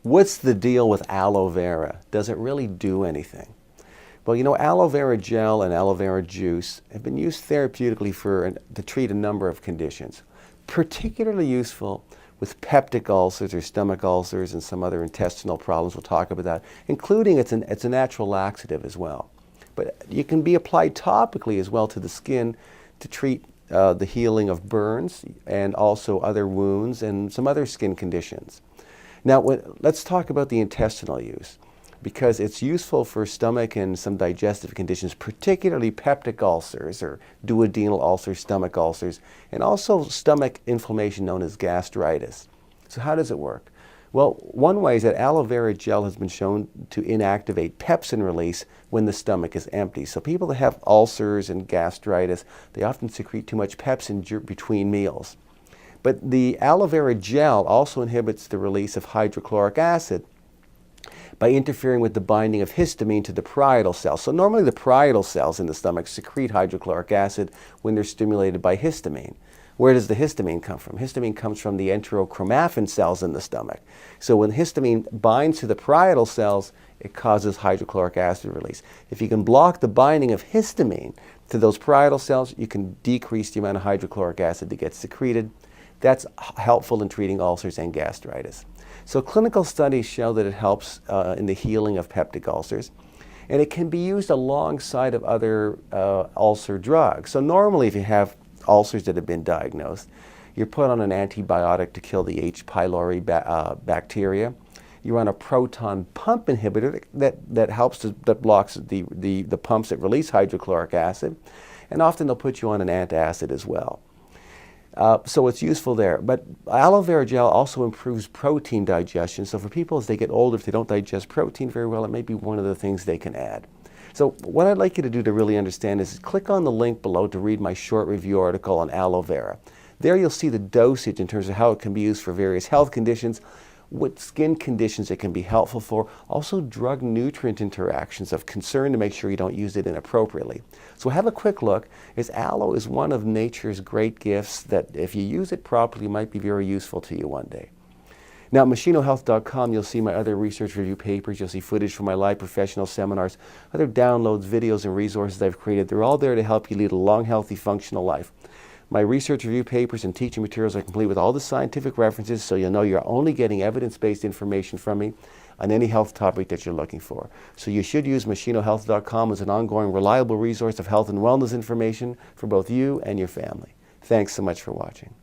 What's the deal with aloe vera? Does it really do anything? Well, you know, aloe vera gel and aloe vera juice have been used therapeutically to treat a number of conditions. Particularly useful with peptic ulcers or stomach ulcers and some other intestinal problems. We'll talk about that, including it's a natural laxative as well. But you can be applied topically as well to the skin to treat the healing of burns and also other wounds and some other skin conditions. Now, let's talk about the intestinal use, because it's useful for stomach and some digestive conditions, particularly peptic ulcers or duodenal ulcers, stomach ulcers, and also stomach inflammation known as gastritis. So how does it work? Well, one way is that aloe vera gel has been shown to inactivate pepsin release when the stomach is empty. So people that have ulcers and gastritis, they often secrete too much pepsin between meals. But the aloe vera gel also inhibits the release of hydrochloric acid by interfering with the binding of histamine to the parietal cells. So normally the parietal cells in the stomach secrete hydrochloric acid when they're stimulated by histamine. Where does the histamine come from? Histamine comes from the enterochromaffin cells in the stomach. So when histamine binds to the parietal cells, it causes hydrochloric acid release. If you can block the binding of histamine to those parietal cells, you can decrease the amount of hydrochloric acid that gets secreted. That's helpful in treating ulcers and gastritis. So clinical studies show that it helps in the healing of peptic ulcers, and it can be used alongside of other ulcer drugs. So normally if you have ulcers that have been diagnosed, you're put on an antibiotic to kill the H. pylori bacteria. You're on a proton pump inhibitor that blocks the pumps that release hydrochloric acid, and often they'll put you on an antacid as well. So it's useful there. But aloe vera gel also improves protein digestion. So for people as they get older, if they don't digest protein very well, it may be one of the things they can add. So what I'd like you to do to really understand is click on the link below to read my short review article on aloe vera. There you'll see the dosage in terms of how it can be used for various health conditions, what skin conditions it can be helpful for, also drug-nutrient interactions of concern to make sure you don't use it inappropriately. So have a quick look, as aloe is one of nature's great gifts that if you use it properly might be very useful to you one day. Now at machinohealth.com you'll see my other research review papers, you'll see footage from my live professional seminars, other downloads, videos, and resources I've created. They're all there to help you lead a long, healthy, functional life. My research review papers and teaching materials are complete with all the scientific references, so you'll know you're only getting evidence-based information from me on any health topic that you're looking for. So you should use machinohealth.com as an ongoing, reliable resource of health and wellness information for both you and your family. Thanks so much for watching.